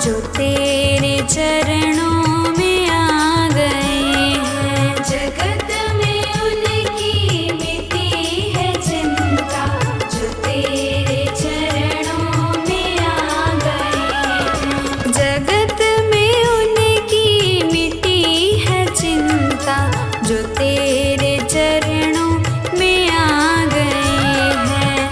जो तेरे चरणों में आ गए हैं। जगत में उनकी मिटी है चिंता, जो तेरे चरणों में आ गए हैं। जगत में उनकी मिटी है चिंता, जो तेरे चरणों में आ गए हैं।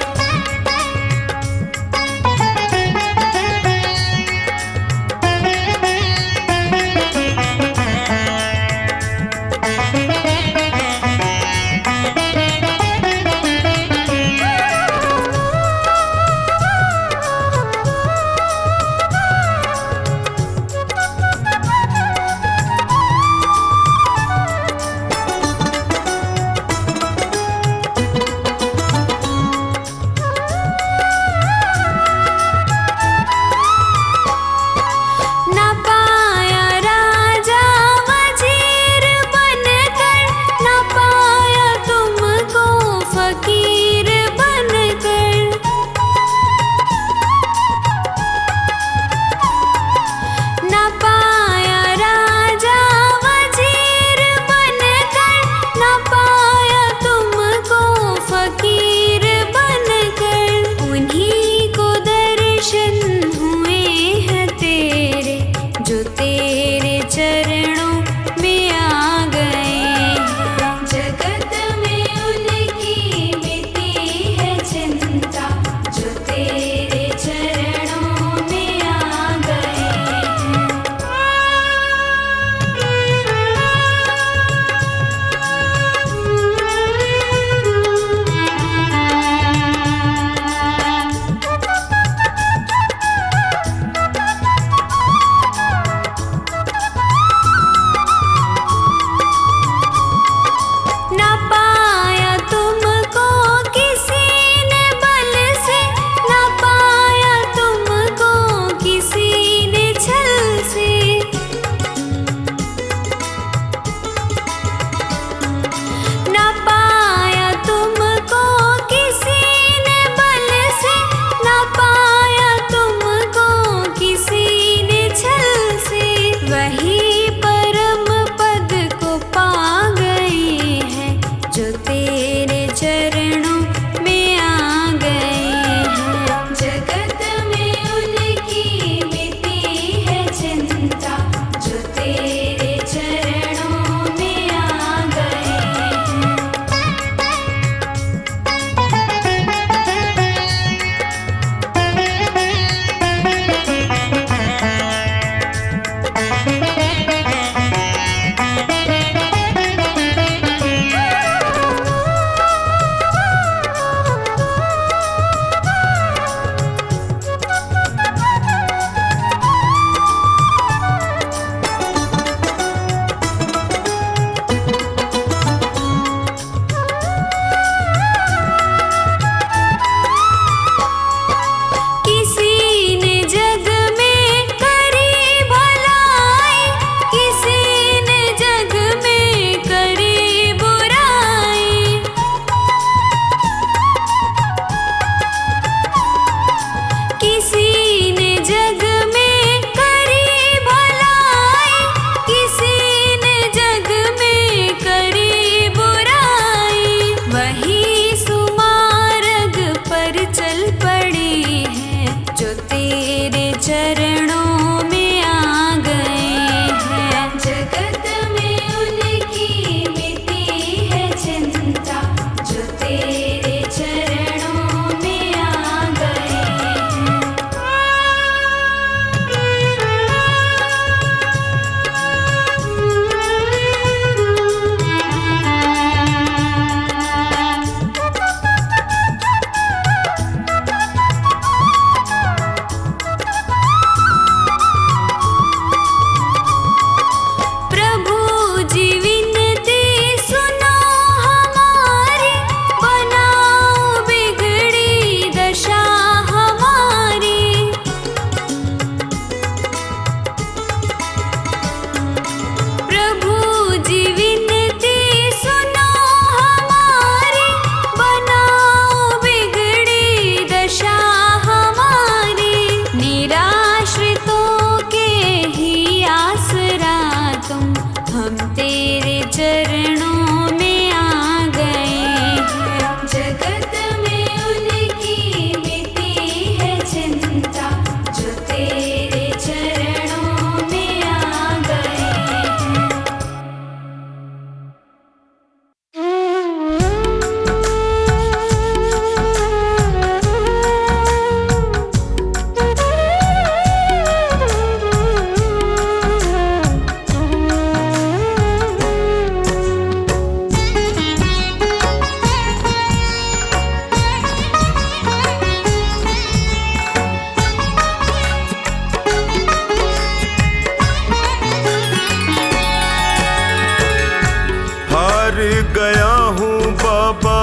गया हूँ बाबा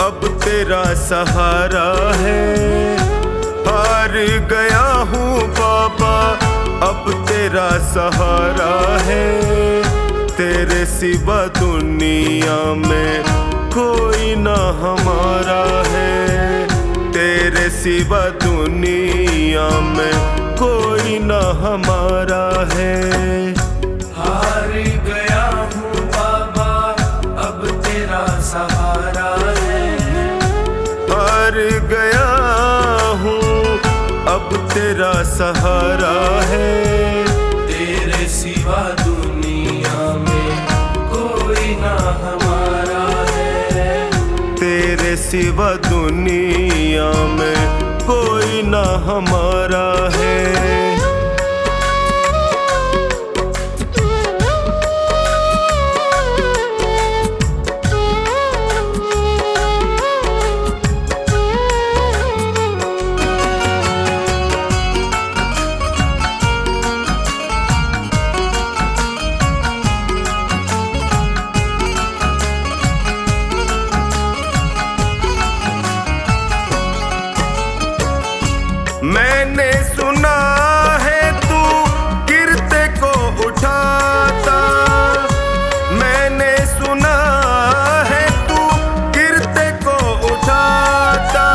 अब तेरा सहारा है। हार गया हूँ बाबा अब तेरा सहारा है। तेरे सिवा दुनिया में कोई ना हमारा है। तेरे सिवा दुनिया में कोई ना हमारा है। हार गया हूँ बाबा अब तेरा सहारा है। हार गया हूँ अब तेरा सहारा है। तेरे सिवा दुनिया में कोई ना हमारा है। तेरे सिवा दुनिया में कोई ना हमारा है। मैंने सुना है तू गिरते को उठाता। मैंने सुना है तू गिरते को उठाता।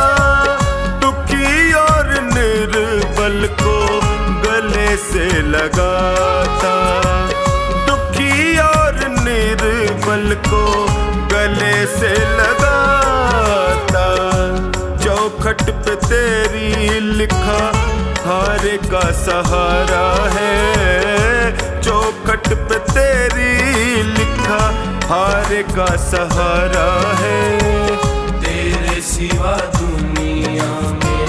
दुखी और निर्बल को गले से लगाता। दुखी और निर्बल को गले से लगाता। चौखट पे तेरी लिखा हार का सहारा है। चौखट पे तेरी लिखा हार का सहारा है। तेरे सिवा दुनिया में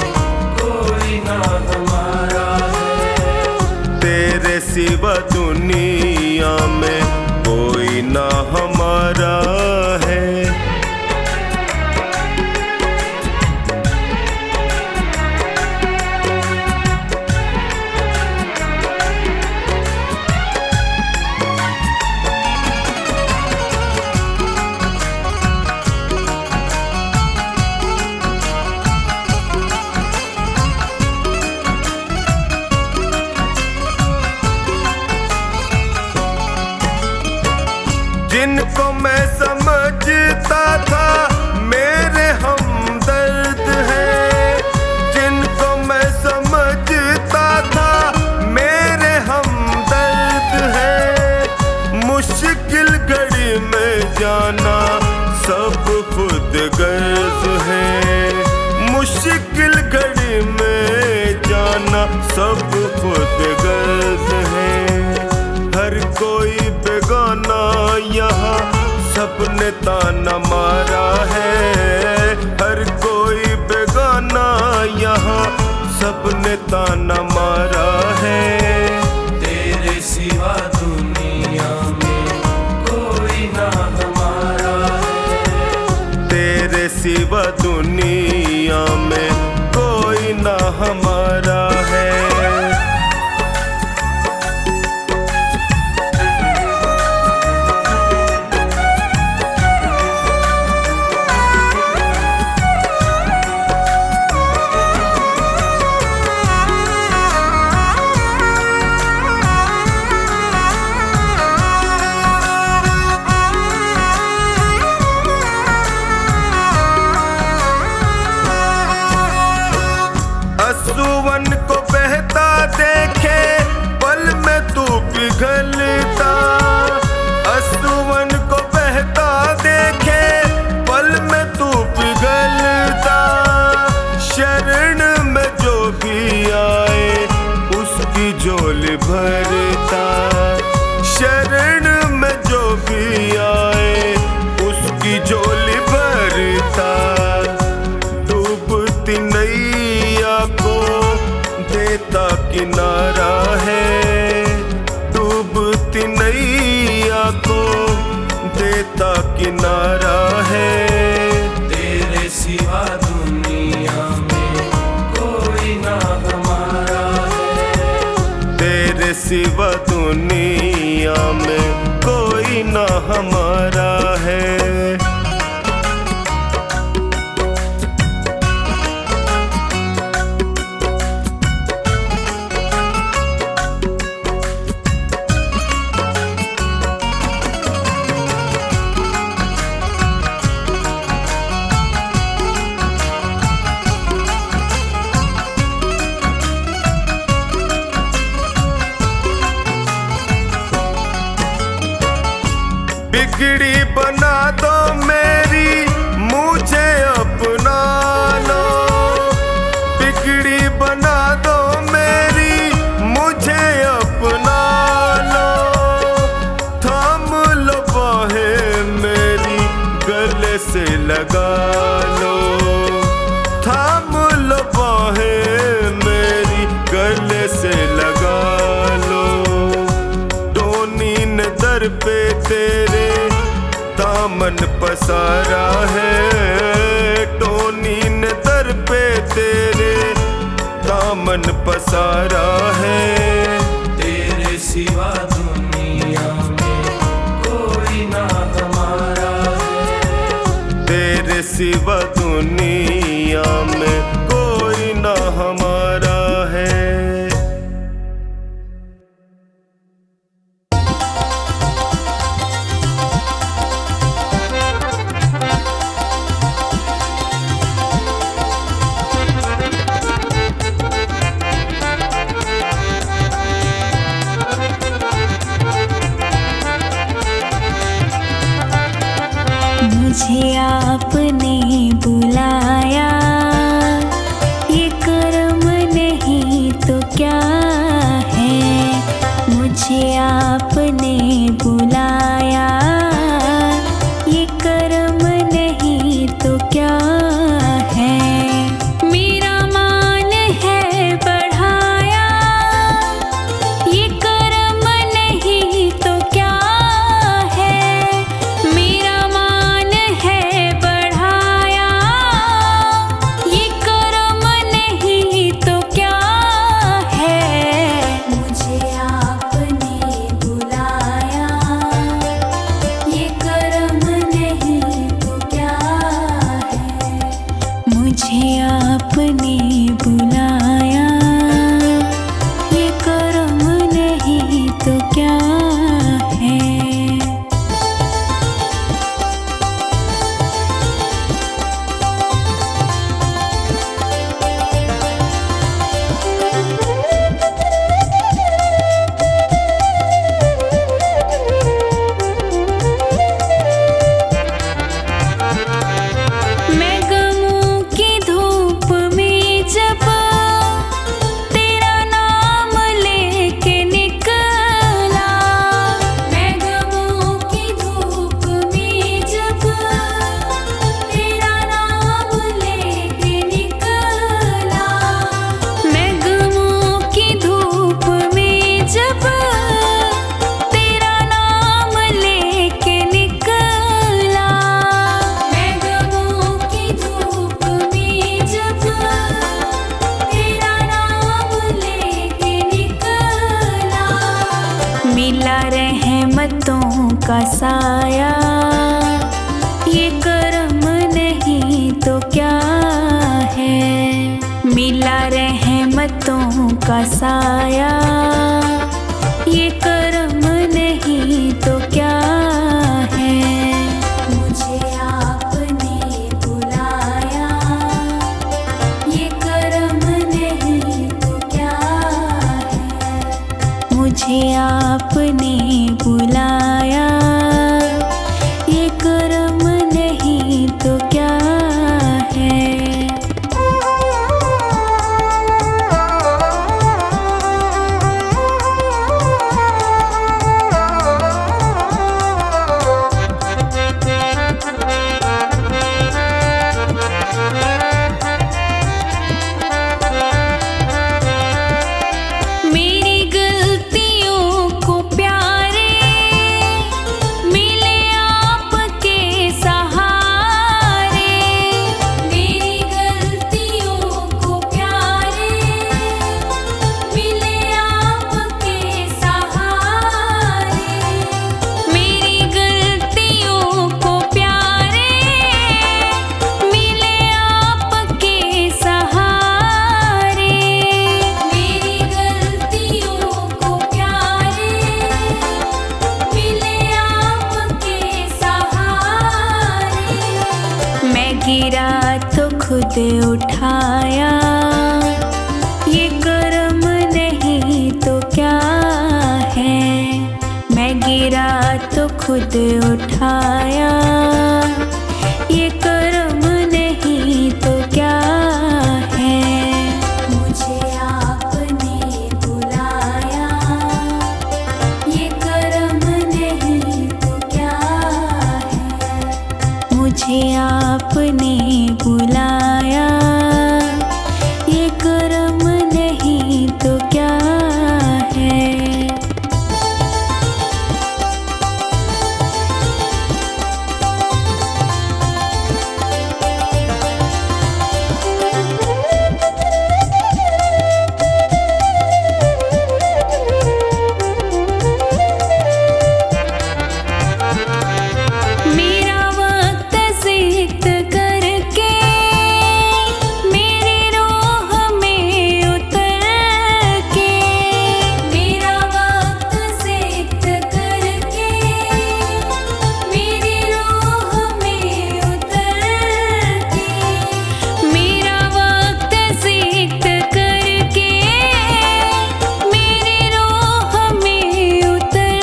कोई ना हमारा है। तेरे सिवा दुनिया में कोई ना हमारा है। जिनको मैं समझता था मेरे हमदर्द हैं। जिनको मैं समझता था मेरे हमदर्द हैं। मुश्किल घड़ी में जाना सब खुद गर्ज है। मुश्किल घड़ी में जाना सब खुद गर्ज है। हर कोई बेगाना यहाँ सबने ताना मारा है। हर कोई बेगाना यहाँ सबने ताना मारा है। तेरे सिवा दुनिया में कोई ना हमारा है। तेरे सिवा दुनिया में कोई ना हमारा है। असुवन को बहता देखे पल में तू पिघलता। असुवन को बहता देखे पल में तू पिघलता। शरण में जो भी आए उसकी झोली भरता। शरण में जो भी आए उसकी झोली भरता। डूबती नैया को देता किनारा है। डूबती नैया को देता किनारा है। तेरे सिवा दुनिया में कोई ना हमारा है। तेरे तेरे सिवा दुनिया में कोई ना हमारा है। बिगड़ी बना दो मेरी, मुझे अपना लो। बिगड़ी बना दो मेरी, मुझे अपना लो। थाम लो बाहें मेरी, गले से लगा लो। थाम लो बाहें मेरी, गले से लगा लो। टोनी ने दर पे तेरे दामन पसारा है। टोनी ने दर पे तेरे दामन पसारा है। तेरे सिवा दुनिया में कोई ना हमारा है। तेरे सिवा दुनिया में कोई ना हमारा है। मुझे आपने बुलाया, ये कर्म नहीं तो क्या है। मुझे आपने बुलाया, ये कर्म नहीं तो क्या है। मेरा मान है बढ़ाया, ये कर्म नहीं तो क्या है। मेरा मान है बढ़ाया, ये कर्म नहीं तो क्या है। मुझे आपने बुलाया, ये कर्म नहीं तो क्या है। मुझे आपने बुलाया, ये कर्म नहीं तो क्या है। मैं गमों की धूप में जब तेरा नाम लेके निकला। मैं गमों की धूप में जब तेरा नाम लेके निकला। मैं गमों की धूप में जब तेरा नाम लेके निकला। मैं गमों की धूप में जब तेरा नाम लेके निकला। मिला रहमतों का साया, ये कर्म नहीं तो क्या है। मिला रहमतों का साया, ये कर्म नहीं तो क्या है। मुझे आपने बुलाया, ये कर्म नहीं तो क्या है। मुझे आपने बुलाया, ये कर्म नहीं तो क्या है। मेरी गलतियों को प्यारे उठाया, ये कर्म नहीं तो क्या है। मैं गिरा तो खुद उठाया, ये कर्म नहीं तो क्या है। मुझे आपने बुलाया, ये कर्म नहीं तो क्या है। मुझे आपने बुलाया, ये कर्म नहीं तो क्या है। मेरा वक्त सिक्त करके मेरी रूह में उतर के, मेरा वक्त सिक्त करके मेरी रूह में उतर के, मेरा वक्त सिक्त करके मेरी रूह में उतर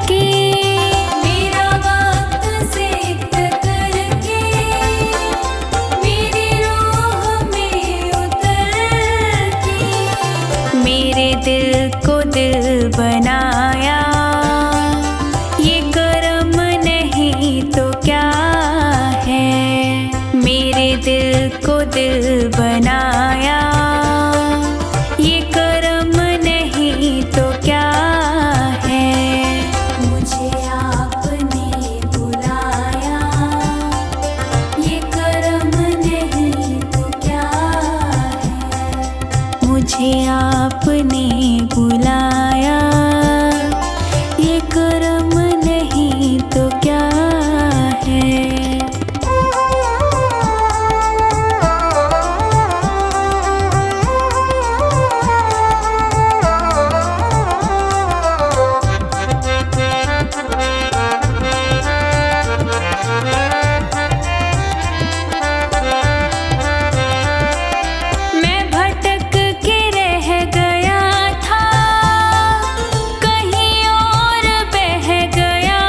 के, मेरा वक्त सिक्त करके मेरी रूह में उतर के। मेरे दिल को दिल बनाया, ये कर्म नहीं तो क्या है। मेरे दिल को दिल बनाया, ये कर्म नहीं तो क्या है। मुझे आपने बुलाया, ये कर्म नहीं तो क्या है। मुझे आपने बुलाया, ये कर्म नहीं तो क्या है। मैं भटक के रह गया था, कहीं और बह गया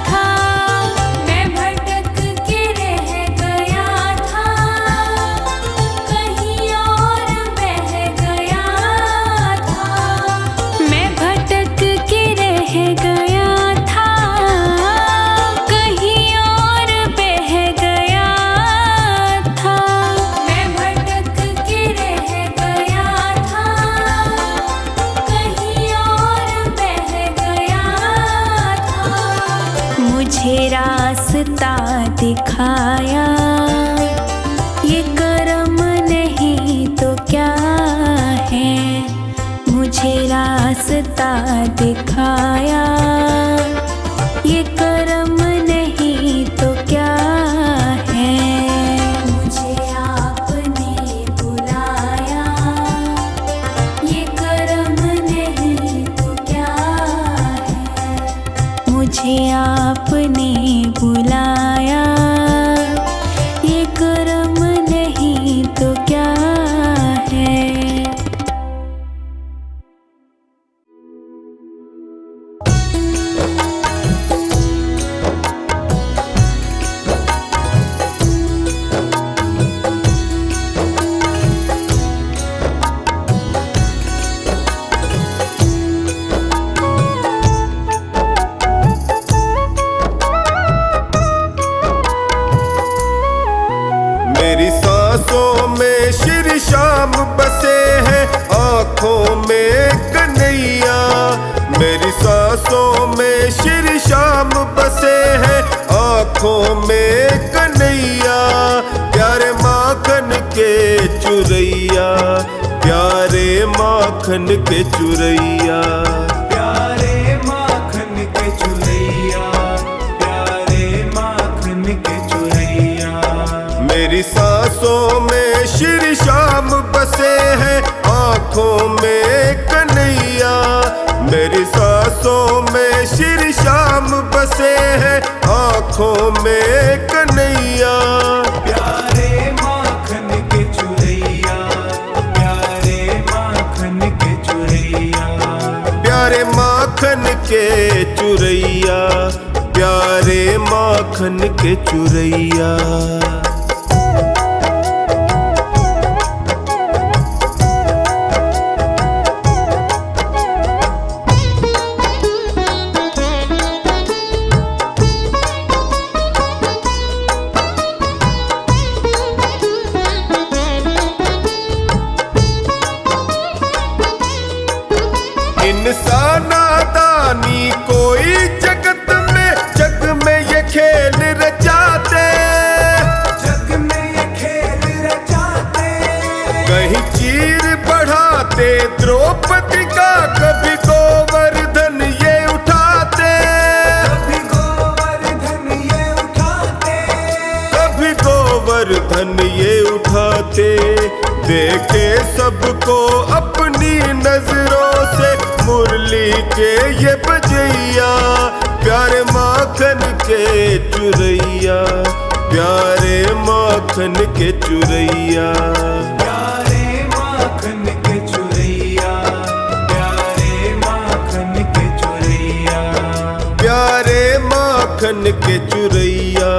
था। मैं भटक के रह गया था, कहीं और बह गया था। मैं भटक के रह गया था, कहीं और बह गया था। मैं भटक के रह गया था, कहीं और बह गया था। मुझे रास्ता दिखाया, ये कर्म नहीं तो क्या है। मुझे रास्ता दिखाया, ये कर्म नहीं तो क्या है। मुझे आपने बुलाया, ये कर्म नहीं तो क्या है। मुझे आपने बुलाया, ये कर्म नहीं तो क्या है। मेरी सांसों में श्री श्याम बसे हैं, आँखों में कन्हैया। मेरी सांसों में श्री श्याम बसे हैं, आँखों में कन्हैया। प्यारे माखन के चुरैया, प्यारे माखन के चुरैया। प्यारे माखन के चुरैया, प्यारे माखन के चुरैया। मेरी सांसों में श्री श्याम बसे हैं, आँखों में कन्हैया। मेरी सांसों में श्री श्याम बसे हैं, आँखों में कन्हैया। प्यारे माखन प्यारे माखन के चुरैया, प्यारे माखन के चुरैया। इंसाना दानी कोई जगत में ये खेल रचाते, जग में ये खेल रचाते। कहीं चीर बढ़ाते द्रौपदी का, कभी गोवर्धन ये उठाते, कभी गोवर्धन ये उठाते, कभी गोवर्धन ये उठाते। देखे सबको अपनी नजरों से मुरली के ये बजैया, प्यारे माखन के चुरैया, प्यारे माखन के चुरैया। प्यारे माखन के चुरैया, प्यारे माखन के चुरैया। प्यारे माखन के चुरैया,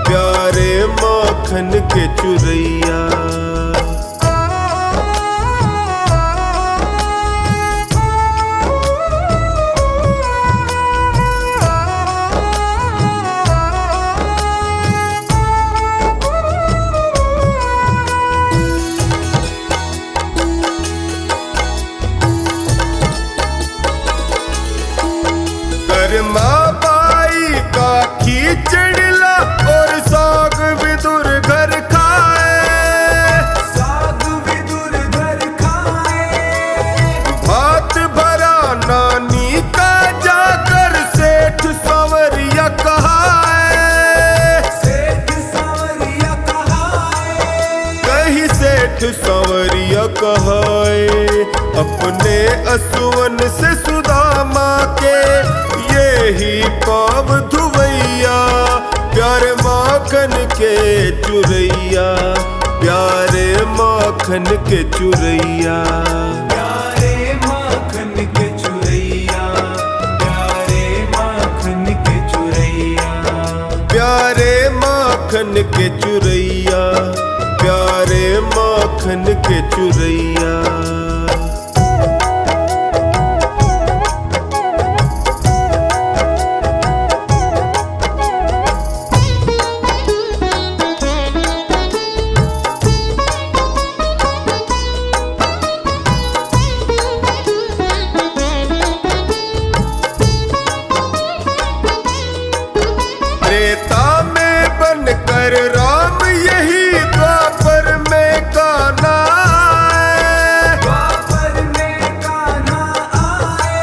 प्यारे माखन के चुरैया। माँ बाई का खींचड़ला और साग विदुर घर खाए, साग विदुर घर खाए। भात भरा नानी का जाकर सेठ संवरिया कहाए, सेठ संवरिया कहाए। कहीं सेठ संवरिया कहाए। अपने असुवन से सुदामा के यही पाव धुवैया, प्यारे माखन के चुरैया, प्यारे माखन के चुरैया। प्यारे माखन के चुरैया, प्यारे माखन के चुरैया। प्यारे माखन के चुरैया, प्यारे माखन के चुरैया। त्रेता में बनकर राम यही द्वापर में कान्हा आए, द्वापर में कान्हा आए।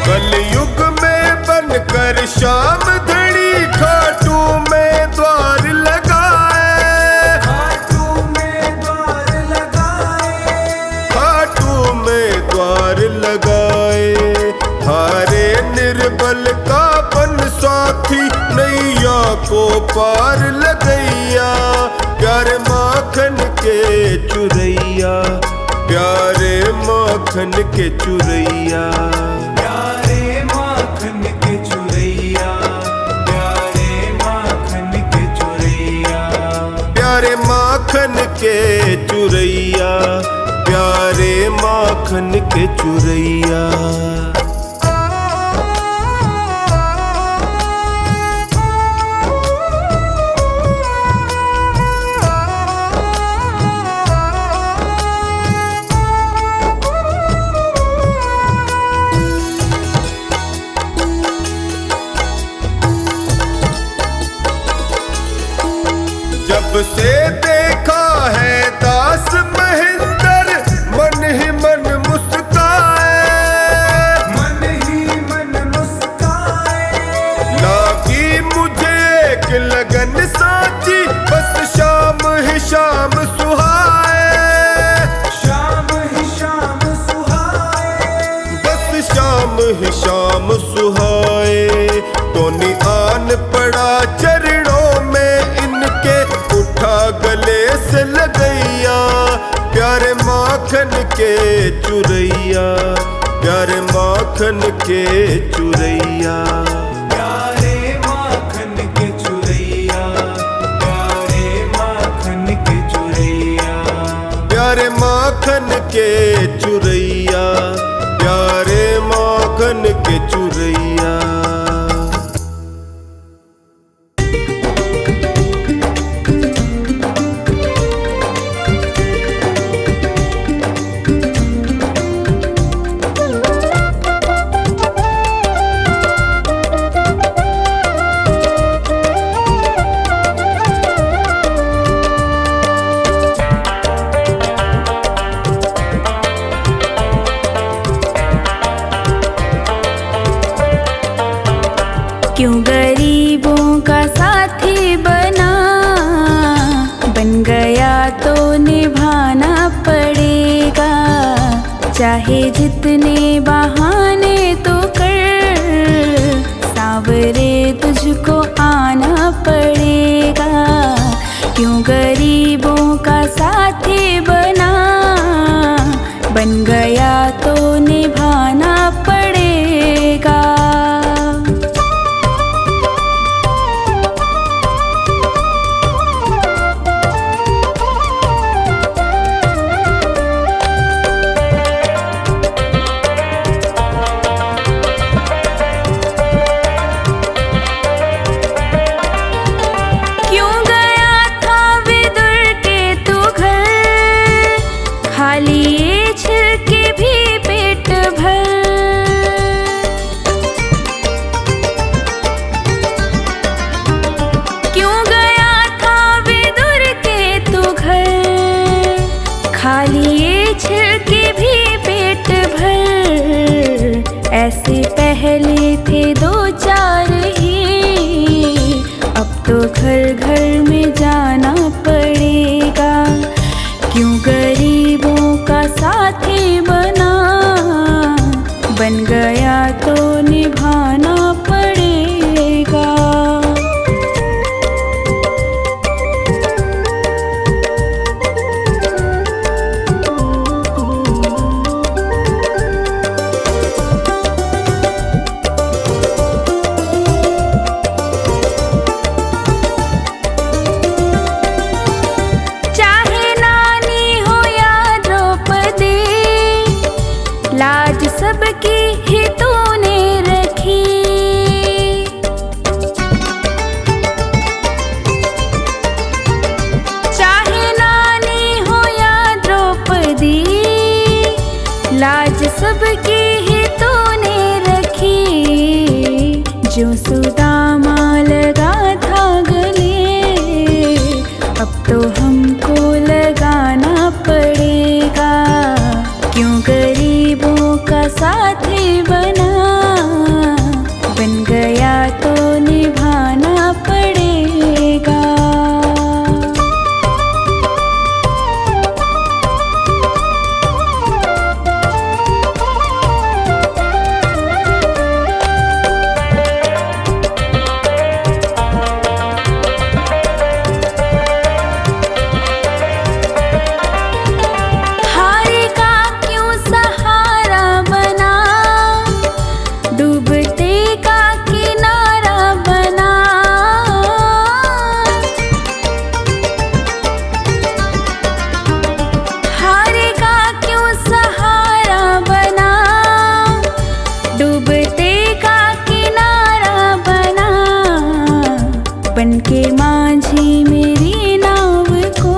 कलयुग में बनकर श्याम धनी खाटू में द्वार लगाए, खाटू में द्वार लगाए। खाटू में द्वार लगाए। हारे निर्बल का बन साथी नैया को पार लगैया, प्यारे माखन के चुरैया, प्यारे माखन के चुरैया। प्यारे माखन के चुरैया, प्यारे माखन के चुरैया। प्यारे माखन के चुरैया, प्यारे माखन के चुरैया। जब से देखा है दास महेंद्र, मन ही मन मुस्काए, मन ही मन मुस्काए। लागी मुझे एक लगन साची, बस शाम ही शाम सुहाए, शाम ही शाम सुहाए। बस शाम ही शाम सुहाए। तो निआन पड़ा चरणों में इनके, उठा गले से लगैया, प्यारे माखन के चुरैया, प्यारे माखन माखन के चुरैया, प्यारे माखन के चुरैया, प्यारे माखन के चुरैया, प्यारे माखन के चुरैया, प्यारे माखन के चुरैया। क्यों गरीबों का साथी बना, बन गया तो निभाना पड़ेगा। चाहे जितने बहाने तो कर, सांवरे तुझको आना पड़ेगा। क्यों गरीबों का साथी बना, बन गया तो निभाना पड़ेगा। ऐसे पहले थे दो चार ही, अब तो घर घर में जाना पड़ेगा। क्यों गरीबों का साथी बना, बन गया तो निभाना पड़ेगा। लाज सबकी ही तूने रखी, चाहे नानी हो या द्रौपदी, लाज सबकी ही तूने रखी। जो सुदामा लगा था गले, अब तो हमको लगाना पड़ेगा। क्यों गरीबों का साथी बना, बन गया तो निभाना पड़ेगा। बनके माझी मेरी नाव को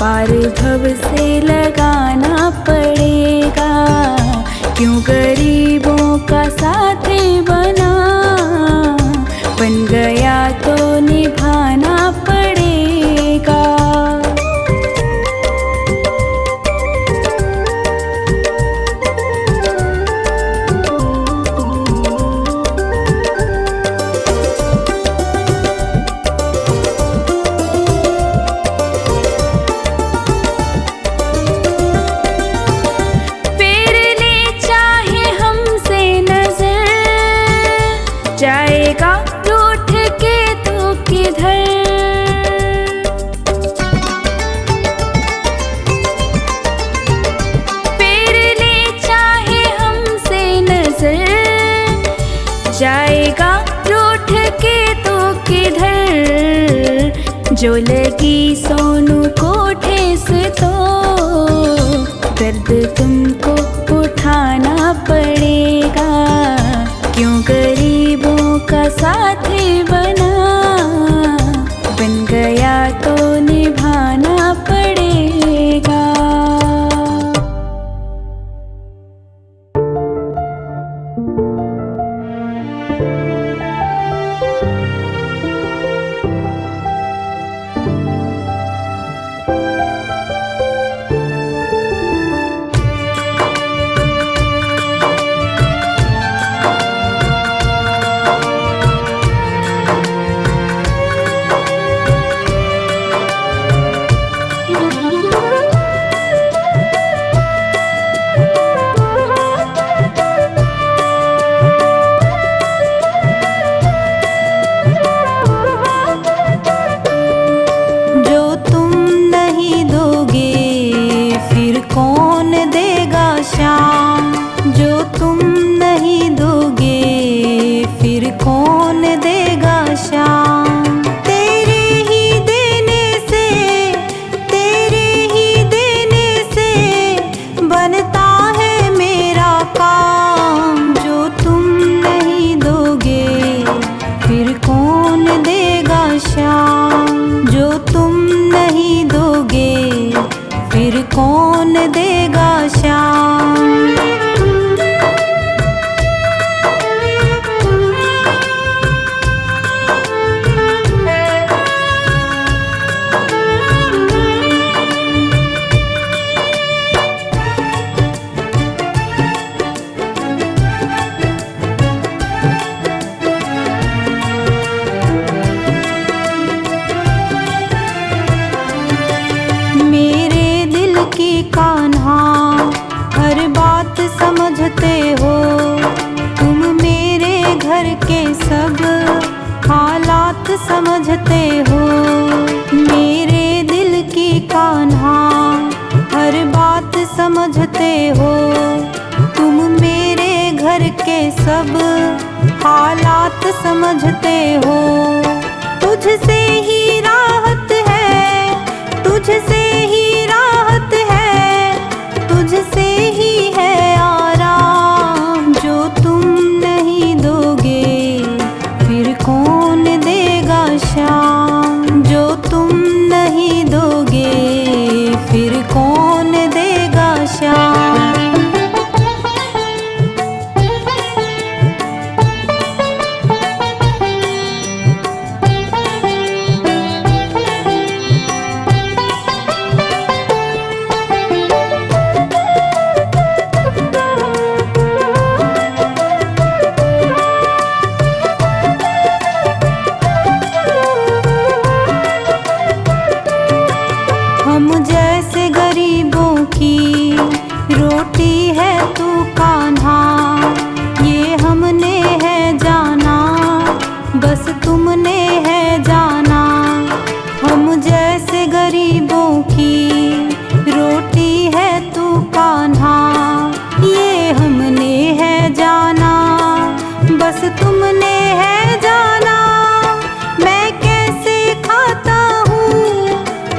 पार भव से लगाना पड़ेगा। क्यों गरीबों का साथी बना, बन गया तो निभाना पड़ेगा। फेर ले चाहे जाएगा रूठ के तो किधर, जो लगी सोनू को ठेस तो दर्द तुमको उठाना पड़ेगा। क्यों गरीबों का साथी बना, बन गया तो निभाना पड़ेगा। कौन देगा श्याम। कान्हा हर बात समझते हो, तुम मेरे घर के सब हालात समझते हो। मेरे दिल की कान्हा हर बात समझते हो, तुम मेरे घर के सब हालात समझते हो। तुझसे ही राहत है, तुझसे ही राहत है, तुझसे ही है आराम। जो तुम नहीं दोगे फिर कौन देगा श्याम। जो तुम नहीं दोगे फिर कौन देगा श्याम। हम जैसे गरीबों की रोटी है तू कान्हा, ये हमने है जाना, बस तुमने है जाना। हम जैसे गरीबों की रोटी है तू कान्हा, ये हमने है जाना, बस तुमने है जाना। मैं कैसे खाता हूँ,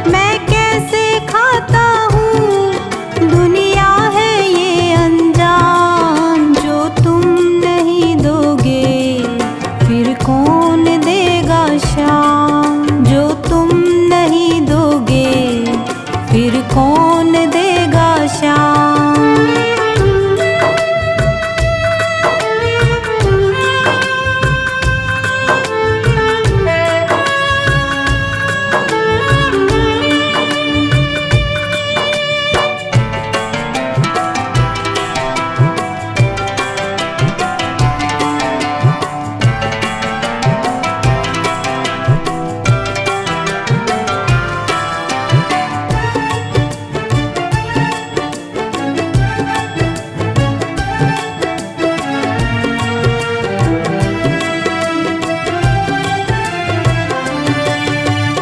मैं कैसे खाता हूँ, दुनिया है ये अनजान। जो तुम नहीं दोगे फिर कौन देगा श्याम। जो तुम नहीं दोगे फिर कौन देगा श्याम।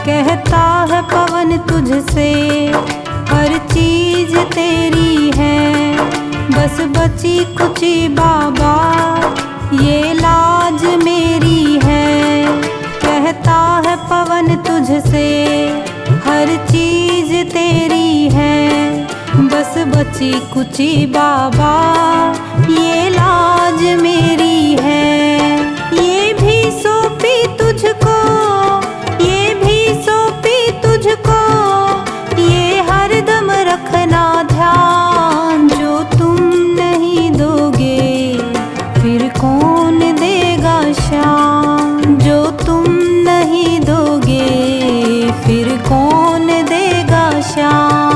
कहता है पवन तुझसे हर चीज तेरी है, बस बची कुची बाबा ये लाज तुझसे, हर चीज तेरी है। बस बची कुची बाबा ये लाज मेरी है। ये भी सौंपी तुझको, ये भी सौंपी तुझको, ये हरदम रखना ध्यान। जो तुम नहीं दोगे फिर कौन देगा शाम। जो तुम नहीं दोगे फिर कौन देगा शाम।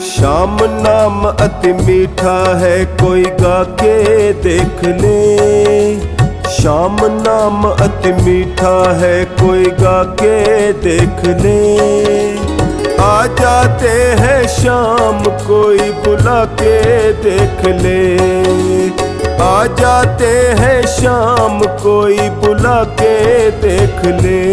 श्याम नाम अति मीठा है, कोई गा के देख ले। श्याम नाम अति मीठा है, कोई गा के देख ले। आ जाते हैं शाम, कोई बुला के देख ले। आ जाते हैं शाम, कोई बुला के देख ले।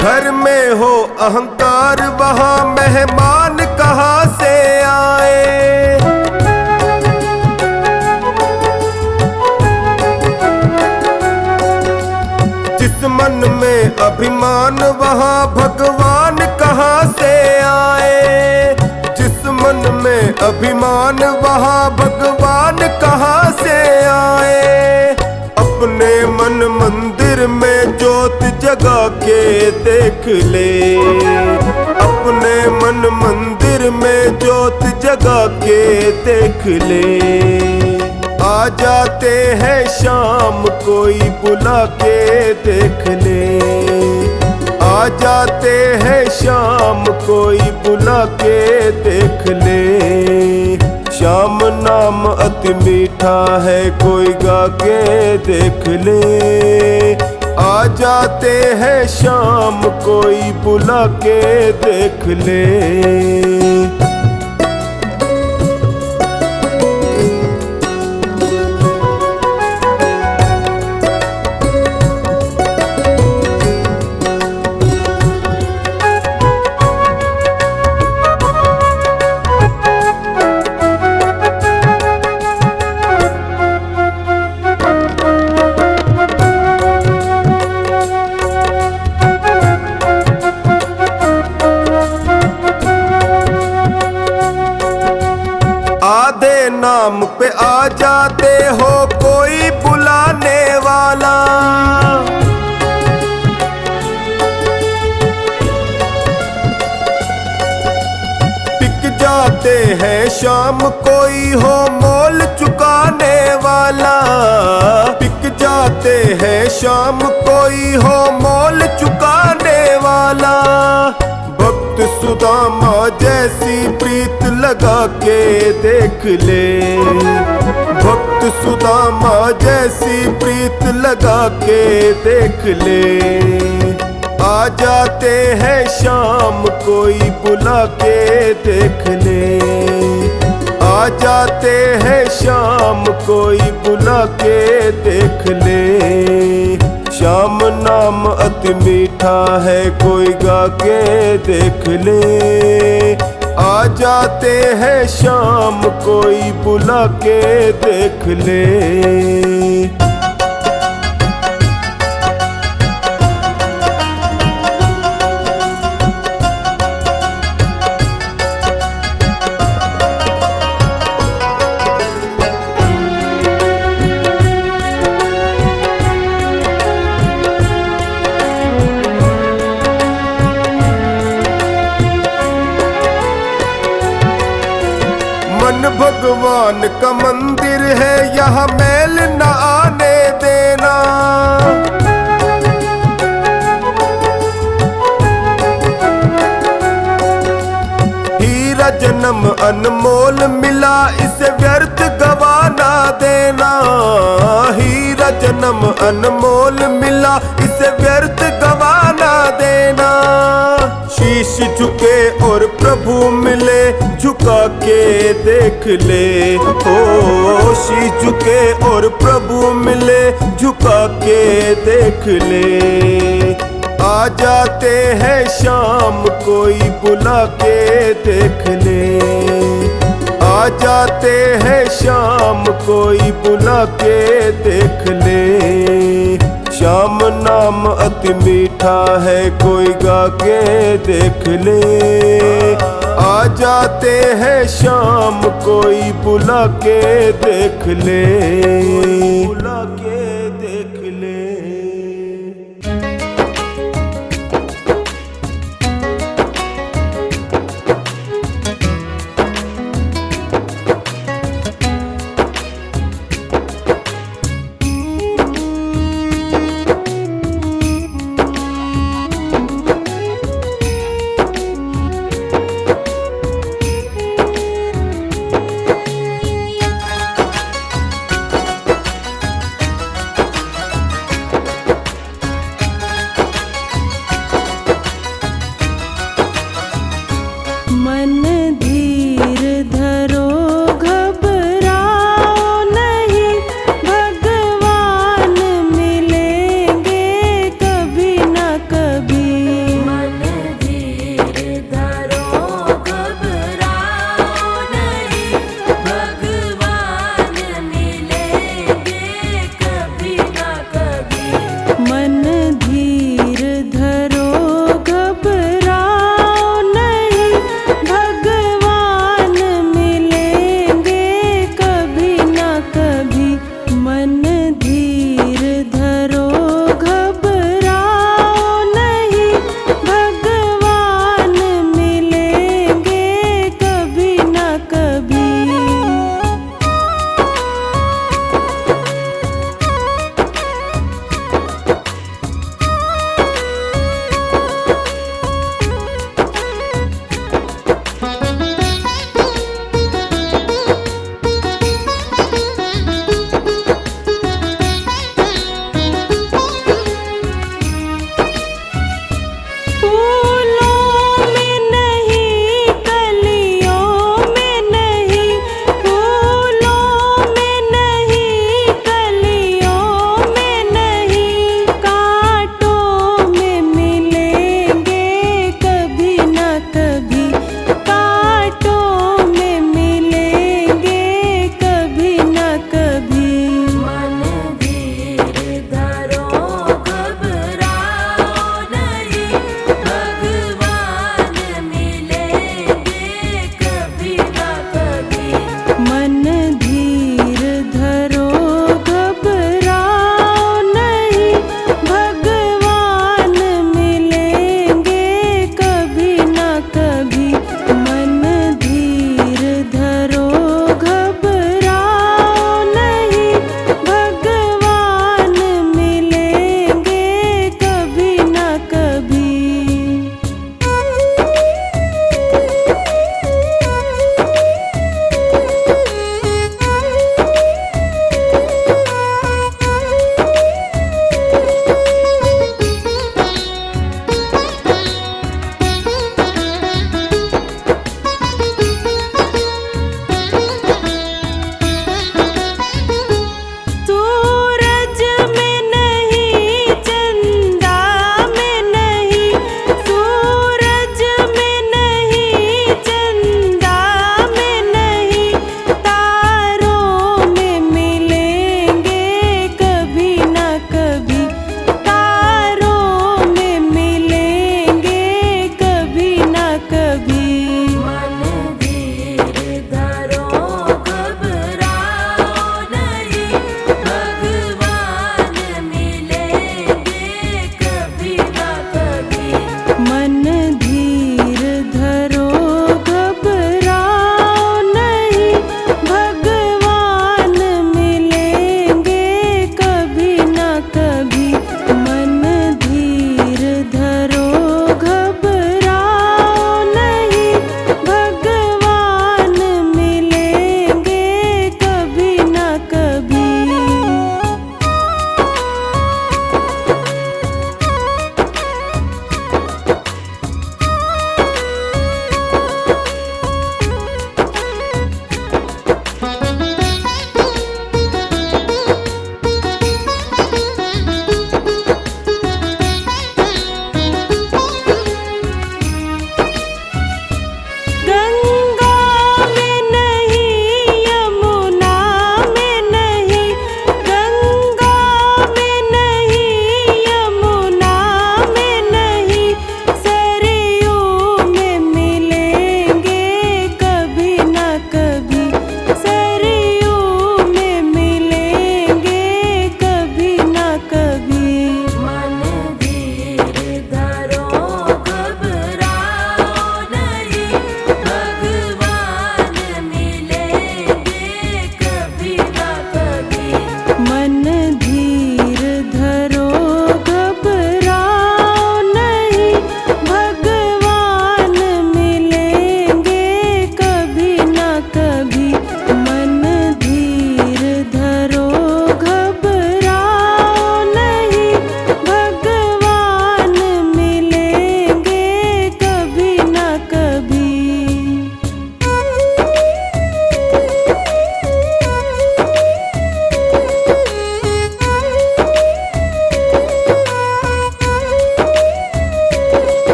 घर में हो अहंकार, वहाँ मेहमान कहाँ से आए। जिस मन में अभिमान, वहाँ भगवान कहाँ से आए। जिस मन में अभिमान, वहाँ भगवान कहाँ से आए। अपने मन मंदिर में ज्योत जगा के देख ले। अपने मन मंदिर में ज्योत जगा के देख ले। आ जाते हैं शाम, कोई बुला के देख ले। आ जाते हैं शाम, कोई बुला के देख ले। श्याम नाम अति मीठा है, कोई गा के देख ले। आ जाते हैं शाम, कोई बुला के देख ले। आधे नाम पे आ जाते हो, कोई बुलाने वाला। टिक जाते हैं शाम, कोई हो मोल चुकाने वाला। टिक जाते हैं शाम, कोई हो मोल चुकाने वाला। भक्त सुदामा जैसी प्रीत लगा के देख ले। भक्त सुदामा जैसी प्रीत लगा के देख ले। आ जाते हैं शाम, कोई बुला के देख ले। आ जाते हैं शाम, कोई बुला के देख ले। श्याम नाम अति मीठा है, कोई गा के देख ले। आ जाते हैं शाम, कोई बुला के देख ले। मन भगवान का मंदिर है, यहाँ मैल न आने देना। हीरा जन्म अनमोल मिला, इसे व्यर्थ गवाना देना। हीरा जन्म अनमोल मिला, इसे व्यर्थ गवाना देना। शीश झुके और प्रभु मिले, झुका के देख ले। ओ शीश झुके और प्रभु मिले, झुका के देख ले। आ जाते हैं शाम, कोई बुला के देख ले। आ जाते हैं शाम, कोई बुला के देख ले। श्याम नाम अति मीठा है, कोई गा के देख ले। आ जाते हैं शाम, कोई बुला के देख ले। बुला के